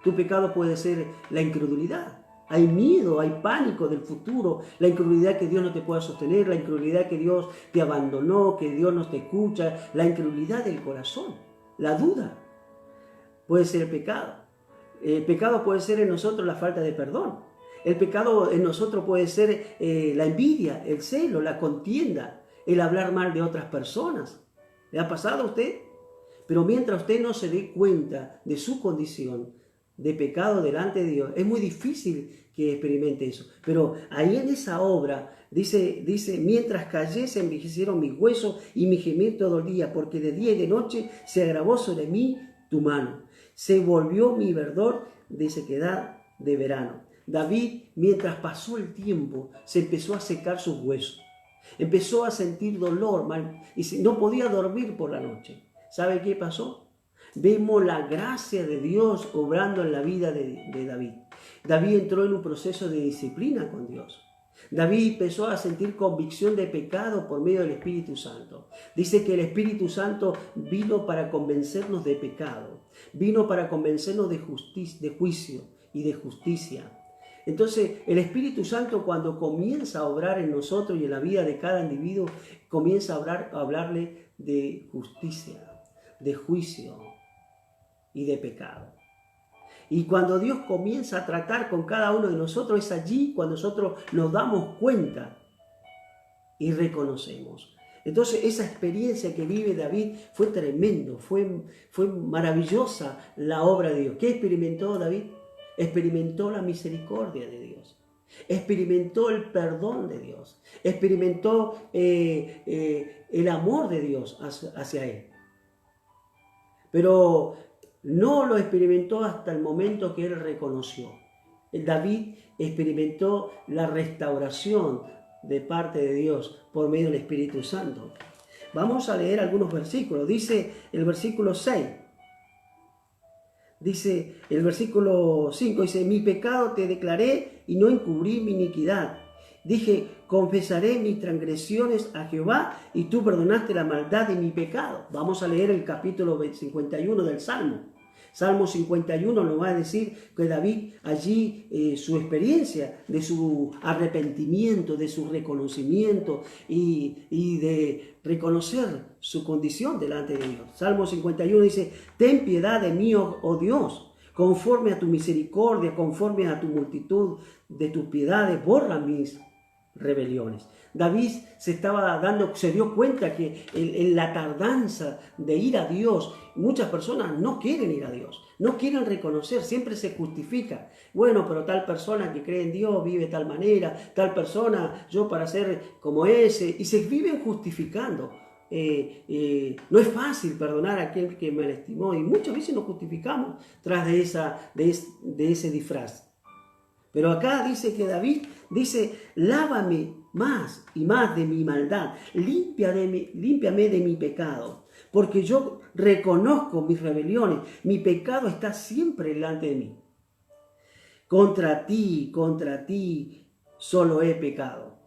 Tu pecado puede ser la incredulidad. Hay miedo, hay pánico del futuro, la incredulidad que Dios no te pueda sostener, la incredulidad que Dios te abandonó, que Dios no te escucha, la incredulidad del corazón, la duda. Puede ser el pecado. El pecado puede ser en nosotros la falta de perdón. El pecado en nosotros puede ser la envidia, el celo, la contienda, el hablar mal de otras personas. ¿Le ha pasado a usted? Pero mientras usted no se dé cuenta de su condición de pecado delante de Dios, es muy difícil que experimente eso. Pero ahí en esa obra dice, mientras callé se envejecieron mis huesos y mi gemir todo el día, porque de día y de noche se agravó sobre mí tu mano. Se volvió mi verdor de sequedad de verano. David, mientras pasó el tiempo, se empezó a secar sus huesos. Empezó a sentir dolor, y no podía dormir por la noche. ¿Sabe qué pasó? Vemos la gracia de Dios obrando en la vida de David. David entró en un proceso de disciplina con Dios. David empezó a sentir convicción de pecado por medio del Espíritu Santo. Dice que el Espíritu Santo vino para convencernos de pecado, vino para convencernos de juicio y de justicia. Entonces, el Espíritu Santo, cuando comienza a obrar en nosotros y en la vida de cada individuo, comienza a hablarle de justicia, de juicio y de pecado. Y cuando Dios comienza a tratar con cada uno de nosotros, es allí cuando nosotros nos damos cuenta y reconocemos. Entonces, esa experiencia que vive David fue tremendo, fue maravillosa la obra de Dios. ¿Qué experimentó David? Experimentó la misericordia de Dios, experimentó el perdón de Dios, experimentó el amor de Dios hacia él. Pero no lo experimentó hasta el momento que él reconoció. David experimentó la restauración de parte de Dios por medio del Espíritu Santo. Vamos a leer algunos versículos. Dice el versículo 6. Dice el versículo 5, dice, mi pecado te declaré y no encubrí mi iniquidad. Dije, confesaré mis transgresiones a Jehová y tú perdonaste la maldad de mi pecado. Vamos a leer el capítulo 51 del Salmo. Salmo 51 nos va a decir que David allí su experiencia de su arrepentimiento, de su reconocimiento y de reconocer su condición delante de Dios. Salmo 51 dice, ten piedad de mí, oh Dios, conforme a tu misericordia, conforme a tu multitud de tus piedades, borra mis rebeliones. David se dio cuenta que en la tardanza de ir a Dios, muchas personas no quieren ir a Dios, no quieren reconocer, siempre se justifica. Bueno, pero tal persona que cree en Dios vive de tal manera, tal persona, yo para ser como ese, y se viven justificando. No es fácil perdonar a aquel que me lastimó y muchas veces nos justificamos tras de ese disfraz. Pero acá dice que David dice, lávame más y más de mi maldad, límpiame de mi pecado, porque yo reconozco mis rebeliones, mi pecado está siempre delante de mí. Contra ti solo he pecado,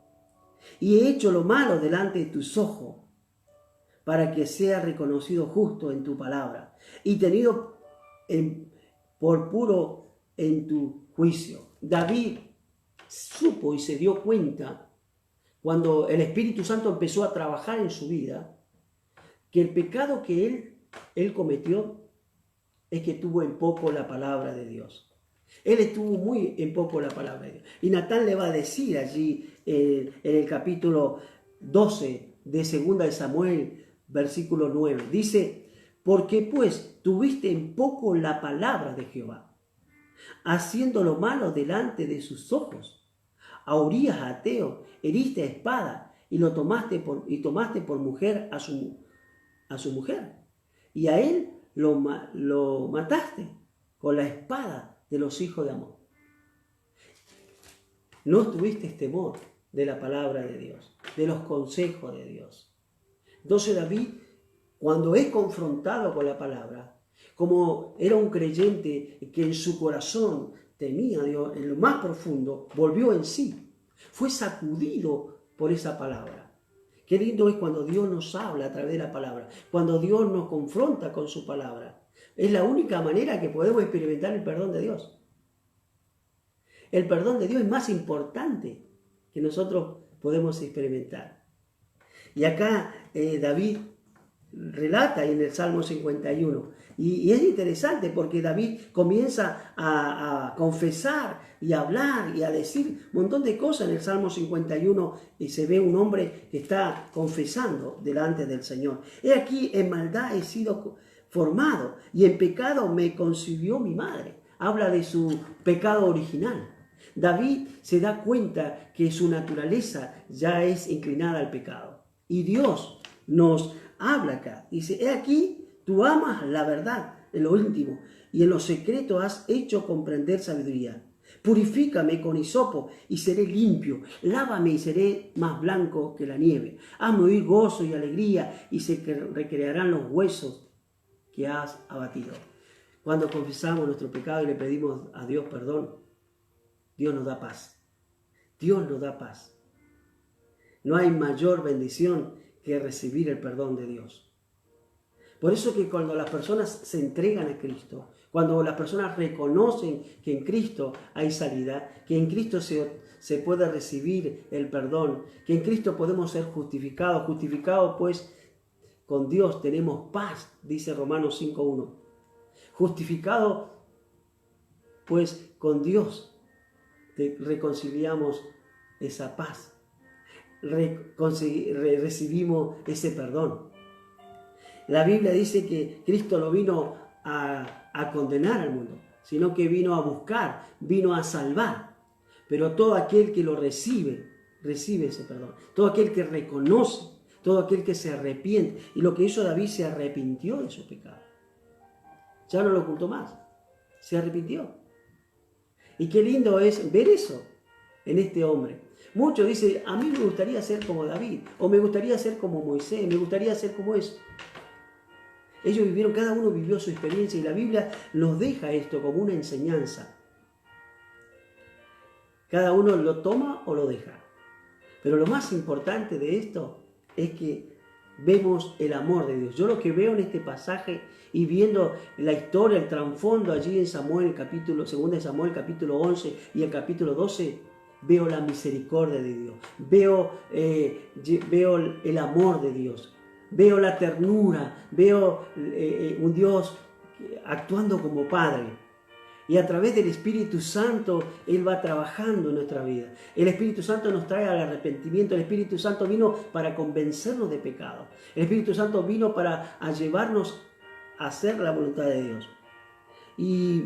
y he hecho lo malo delante de tus ojos, para que sea reconocido justo en tu palabra, y tenido por puro en tu juicio. David supo y se dio cuenta cuando el Espíritu Santo empezó a trabajar en su vida que el pecado que él cometió es que tuvo en poco la palabra de Dios. Él estuvo muy en poco la palabra de Dios. Y Natán le va a decir allí en el capítulo 12 de 2 de Samuel, versículo 9. Dice, porque pues tuviste en poco la palabra de Jehová, haciendo lo malo delante de sus ojos. A Urías ateo heriste a espada y tomaste por mujer a su mujer. Y a él lo mataste con la espada de los hijos de Amón. No tuviste temor de la palabra de Dios, de los consejos de Dios. Entonces David, cuando es confrontado con la palabra, como era un creyente que en su corazón temía a Dios en lo más profundo, volvió en sí, fue sacudido por esa palabra. Qué lindo es cuando Dios nos habla a través de la palabra, cuando Dios nos confronta con su palabra. Es la única manera que podemos experimentar el perdón de Dios. El perdón de Dios es más importante que nosotros podemos experimentar. Y acá David relata en el Salmo 51. Y es interesante porque David comienza a confesar y a hablar y a decir un montón de cosas en el Salmo 51 y se ve un hombre que está confesando delante del Señor. He aquí, en maldad he sido formado y en pecado me concibió mi madre. Habla de su pecado original. David se da cuenta que su naturaleza ya es inclinada al pecado. Y Dios nos habla acá. Dice, he aquí, tú amas la verdad en lo íntimo y en lo secreto has hecho comprender sabiduría. Purifícame con hisopo y seré limpio. Lávame y seré más blanco que la nieve. Hazme oír gozo y alegría y se recrearán los huesos que has abatido. Cuando confesamos nuestro pecado y le pedimos a Dios perdón, Dios nos da paz. Dios nos da paz. No hay mayor bendición que recibir el perdón de Dios. Por eso que cuando las personas se entregan a Cristo, cuando las personas reconocen que en Cristo hay salida, que en Cristo se puede recibir el perdón, que en Cristo podemos ser justificados, pues con Dios tenemos paz, dice Romanos 5:1. Justificados pues con Dios reconciliamos esa paz, recibimos ese perdón. La Biblia dice que Cristo no vino a condenar al mundo, sino que vino a buscar, vino a salvar. Pero todo aquel que lo recibe ese perdón. Todo aquel que reconoce, todo aquel que se arrepiente. Y lo que hizo David, se arrepintió de su pecado. Ya no lo ocultó más, se arrepintió. Y qué lindo es ver eso en este hombre. Muchos dicen, a mí me gustaría ser como David, o me gustaría ser como Moisés, me gustaría ser como eso. Ellos vivieron, cada uno vivió su experiencia, y la Biblia nos deja esto como una enseñanza. Cada uno lo toma o lo deja. Pero lo más importante de esto es que vemos el amor de Dios. Yo lo que veo en este pasaje y viendo la historia, el trasfondo allí en Samuel, 2 Samuel capítulo 11 y el capítulo 12, veo la misericordia de Dios. Veo el amor de Dios. Veo la ternura, veo un Dios actuando como Padre. Y a través del Espíritu Santo, Él va trabajando en nuestra vida. El Espíritu Santo nos trae al arrepentimiento. El Espíritu Santo vino para convencernos de pecado. El Espíritu Santo vino para llevarnos a hacer la voluntad de Dios. Y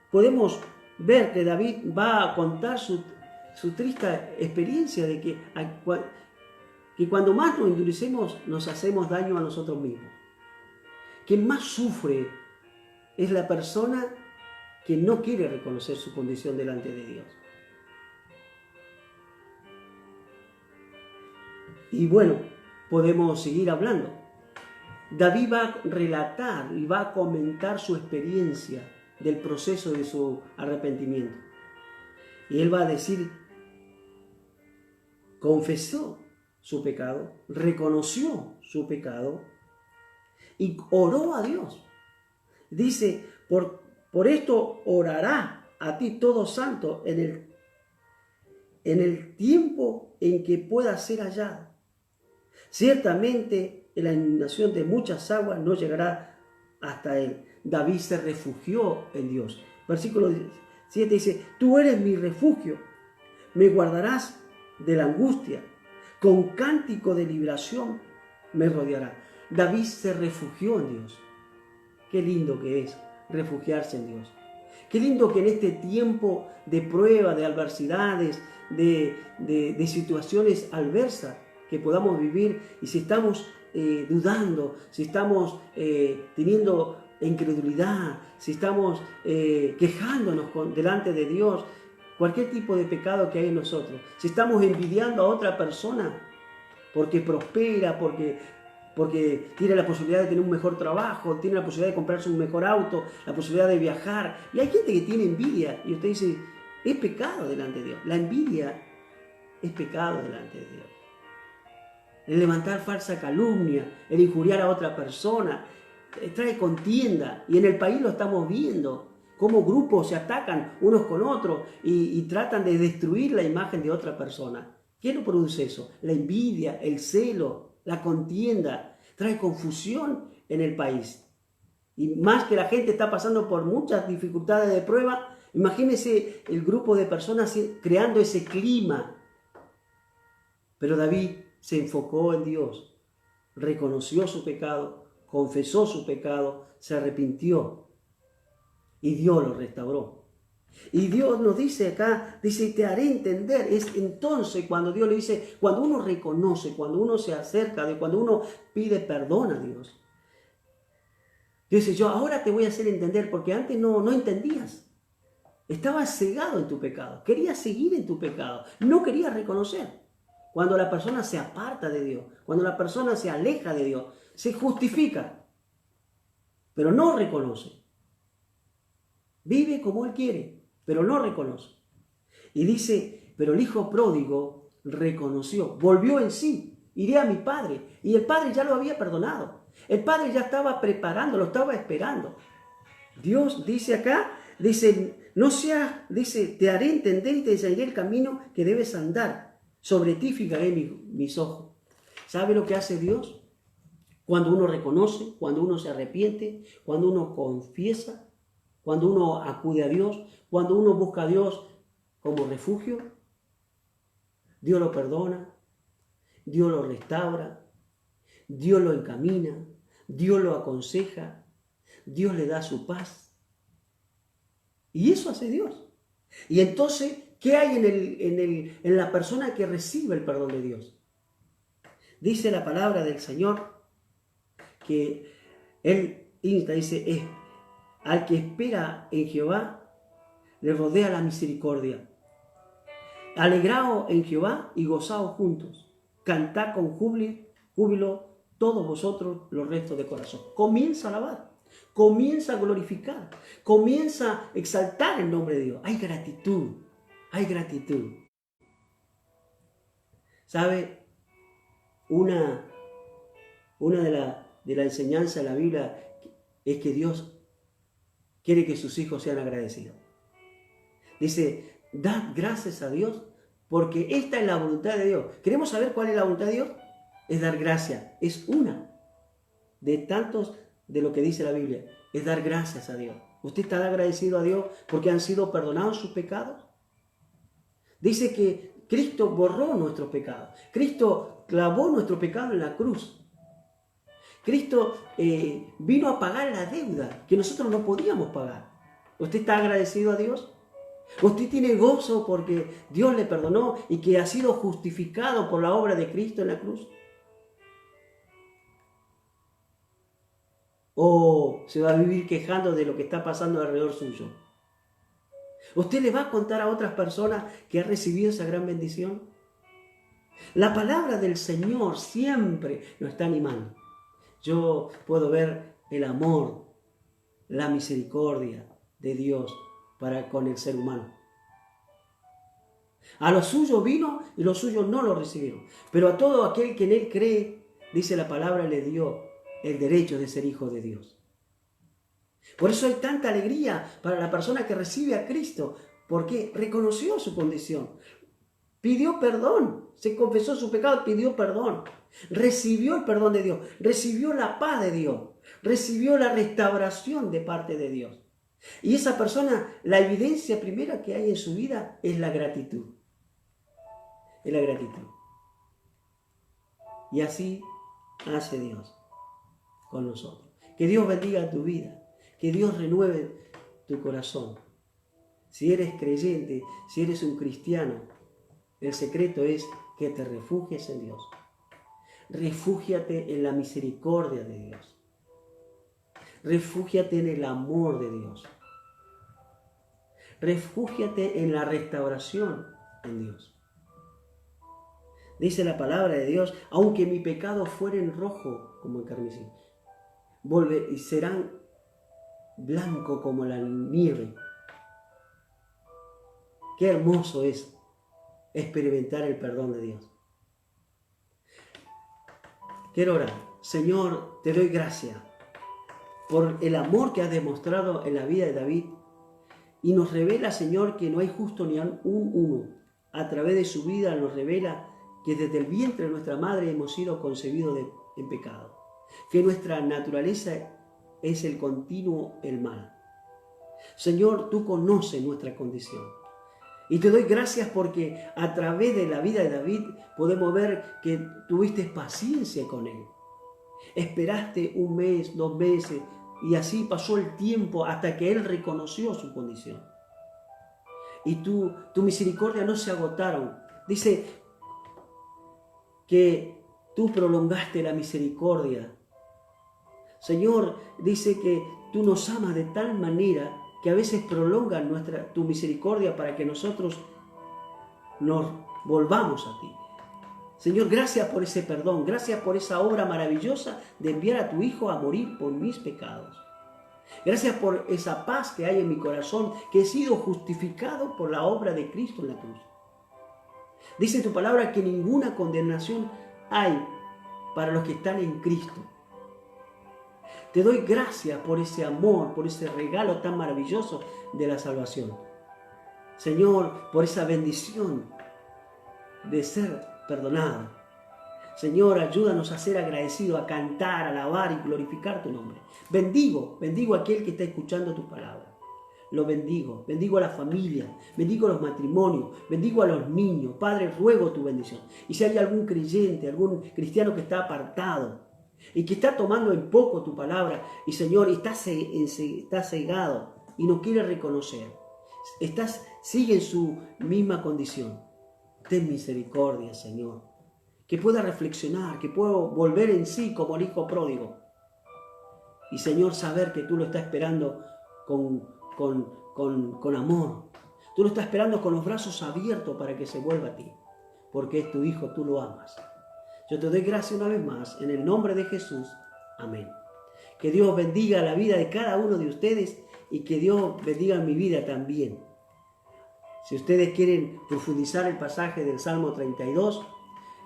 podemos ver que David va a contar su triste experiencia de que cuando más nos endurecemos, nos hacemos daño a nosotros mismos. Quien más sufre es la persona que no quiere reconocer su condición delante de Dios. Y bueno, podemos seguir hablando. David va a relatar y va a comentar su experiencia del proceso de su arrepentimiento. Y él va a decir, confesó su pecado, reconoció su pecado y oró a Dios. Dice, por esto orará a ti todo santo en el tiempo en que pueda ser hallado. Ciertamente en la inundación de muchas aguas no llegará hasta él. David se refugió en Dios. Versículo 7 dice, tú eres mi refugio, me guardarás de la angustia. Con cántico de liberación me rodeará. David se refugió en Dios. Qué lindo que es refugiarse en Dios. Qué lindo que en este tiempo de prueba, de adversidades, de situaciones adversas que podamos vivir, y si estamos dudando, si estamos teniendo incredulidad, si estamos quejándonos delante de Dios, cualquier tipo de pecado que hay en nosotros, si estamos envidiando a otra persona porque prospera, porque tiene la posibilidad de tener un mejor trabajo, tiene la posibilidad de comprarse un mejor auto, la posibilidad de viajar, y hay gente que tiene envidia, y usted dice, es pecado delante de Dios. La envidia es pecado delante de Dios. El levantar falsa calumnia, el injuriar a otra persona, trae contienda, y en el país lo estamos viendo. Cómo grupos se atacan unos con otros y tratan de destruir la imagen de otra persona. ¿Qué no produce eso? La envidia, el celo, la contienda. Trae confusión en el país. Y más que la gente está pasando por muchas dificultades de prueba, imagínese el grupo de personas creando ese clima. Pero David se enfocó en Dios, reconoció su pecado, confesó su pecado, se arrepintió. Y Dios lo restauró. Y Dios nos dice acá, dice, te haré entender. Es entonces cuando Dios le dice, cuando uno reconoce, cuando uno se acerca, cuando uno pide perdón a Dios. Dios dice, yo ahora te voy a hacer entender, porque antes no entendías. Estabas cegado en tu pecado, querías seguir en tu pecado, no querías reconocer. Cuando la persona se aparta de Dios, cuando la persona se aleja de Dios, se justifica. pero no reconoce. Vive como él quiere, pero no reconoce. Y dice, pero el hijo pródigo reconoció, volvió en sí, iré a mi padre. Y el padre ya lo había perdonado. El padre ya estaba preparando, lo estaba esperando. Dios dice acá, dice, no seas, dice, te haré entender y te enseñaré el camino que debes andar. Sobre ti fijaré mis ojos. ¿Sabe lo que hace Dios? Cuando uno reconoce, cuando uno se arrepiente, cuando uno confiesa, cuando uno acude a Dios, cuando uno busca a Dios como refugio, Dios lo perdona, Dios lo restaura, Dios lo encamina, Dios lo aconseja, Dios le da su paz. Y eso hace Dios. Y entonces, ¿qué hay en la persona que recibe el perdón de Dios? Dice la palabra del Señor que Él insta, dice, al que espera en Jehová, le rodea la misericordia. Alegraos en Jehová y gozaos juntos. Cantad con júbilo todos vosotros los restos de corazón. Comienza a alabar, comienza a glorificar, comienza a exaltar el nombre de Dios. Hay gratitud, hay gratitud. ¿Sabe? Una de la enseñanza de la Biblia es que Dios quiere que sus hijos sean agradecidos. Dice, dad gracias a Dios porque esta es la voluntad de Dios. ¿Queremos saber cuál es la voluntad de Dios? Es dar gracias. Es una de tantos de lo que dice la Biblia. Es dar gracias a Dios. ¿Usted está agradecido a Dios porque han sido perdonados sus pecados? Dice que Cristo borró nuestros pecados. Cristo clavó nuestro pecado en la cruz. Cristo vino a pagar la deuda que nosotros no podíamos pagar. ¿Usted está agradecido a Dios? ¿Usted tiene gozo porque Dios le perdonó y que ha sido justificado por la obra de Cristo en la cruz? ¿O se va a vivir quejando de lo que está pasando alrededor suyo? ¿Usted le va a contar a otras personas que ha recibido esa gran bendición? La palabra del Señor siempre nos está animando. Yo puedo ver el amor, la misericordia de Dios para con el ser humano. A los suyos vino y los suyos no lo recibieron. Pero a todo aquel que en él cree, dice la palabra, le dio el derecho de ser hijo de Dios. Por eso hay tanta alegría para la persona que recibe a Cristo, porque reconoció su condición, pidió perdón, se confesó su pecado, pidió perdón, recibió el perdón de Dios, recibió la paz de Dios, recibió la restauración de parte de Dios. Y esa persona, la evidencia primera que hay en su vida es la gratitud. Es la gratitud. Y así hace Dios con nosotros. Que Dios bendiga tu vida. Que Dios renueve tu corazón. Si eres creyente, si eres un cristiano, el secreto es que te refugies en Dios. Refúgiate en la misericordia de Dios. Refúgiate en el amor de Dios. Refúgiate en la restauración en Dios. Dice la palabra de Dios, aunque mi pecado fuera en rojo como el carmesí, y serán blanco como la nieve. Qué hermoso es experimentar el perdón de Dios. Quiero orar. Señor, te doy gracias por el amor que has demostrado en la vida de David y nos revela, Señor, que no hay justo ni un uno. A través de su vida nos revela que desde el vientre de nuestra madre hemos sido concebidos en pecado, que nuestra naturaleza es el continuo el mal. Señor, tú conoces nuestra condición. Y te doy gracias porque a través de la vida de David podemos ver que tuviste paciencia con él. Esperaste 1 mes, 2 meses y así pasó el tiempo hasta que él reconoció su condición. Y tu misericordia no se agotaron. Dice que tú prolongaste la misericordia. Señor, dice que tú nos amas de tal manera que a veces prolongan tu misericordia para que nosotros nos volvamos a ti. Señor, gracias por ese perdón, gracias por esa obra maravillosa de enviar a tu Hijo a morir por mis pecados. Gracias por esa paz que hay en mi corazón, que he sido justificado por la obra de Cristo en la cruz. Dice tu palabra que ninguna condenación hay para los que están en Cristo. Te doy gracias por ese amor, por ese regalo tan maravilloso de la salvación. Señor, por esa bendición de ser perdonado. Señor, ayúdanos a ser agradecidos, a cantar, a alabar y glorificar tu nombre. Bendigo a aquel que está escuchando tu palabra. Lo bendigo a la familia, bendigo a los matrimonios, bendigo a los niños. Padre, ruego tu bendición. Y si hay algún creyente, algún cristiano que está apartado y que está tomando en poco tu palabra, y Señor, está cegado y no quiere reconocer, sigue en su misma condición. Ten misericordia, Señor, que pueda reflexionar, que pueda volver en sí como el hijo pródigo. Y Señor, saber que tú lo estás esperando con amor. Tú lo estás esperando con los brazos abiertos para que se vuelva a ti, porque es tu hijo, tú lo amas. Yo te doy gracias una vez más, en el nombre de Jesús. Amén. Que Dios bendiga la vida de cada uno de ustedes y que Dios bendiga mi vida también. Si ustedes quieren profundizar el pasaje del Salmo 32,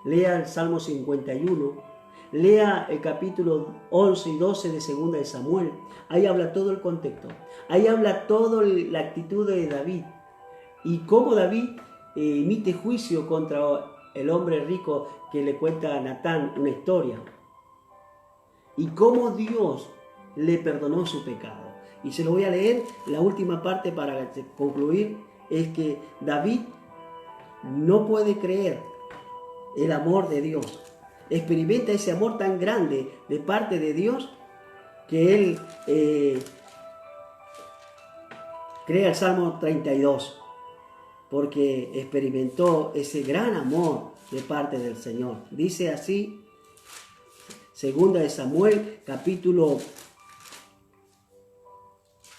lea el Salmo 51, lea el capítulo 11 y 12 de Segunda de Samuel. Ahí habla todo el contexto. Ahí habla toda la actitud de David y cómo David emite juicio contra el hombre rico que le cuenta a Natán una historia. Y cómo Dios le perdonó su pecado. Y se lo voy a leer, la última parte para concluir, es que David no puede creer el amor de Dios. Experimenta ese amor tan grande de parte de Dios que él crea el Salmo 32, porque experimentó ese gran amor de parte del Señor. Dice así, Segunda de Samuel, capítulo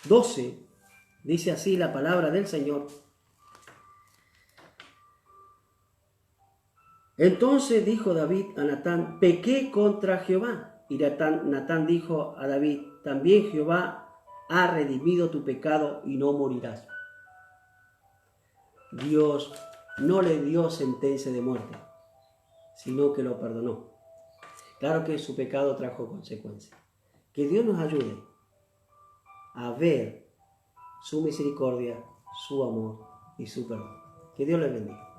12, dice así la palabra del Señor. Entonces dijo David a Natán, pequé contra Jehová. Y Natán dijo a David, también Jehová ha redimido tu pecado y no morirás. Dios no le dio sentencia de muerte, sino que lo perdonó. Claro que su pecado trajo consecuencias. Que Dios nos ayude a ver su misericordia, su amor y su perdón. Que Dios les bendiga.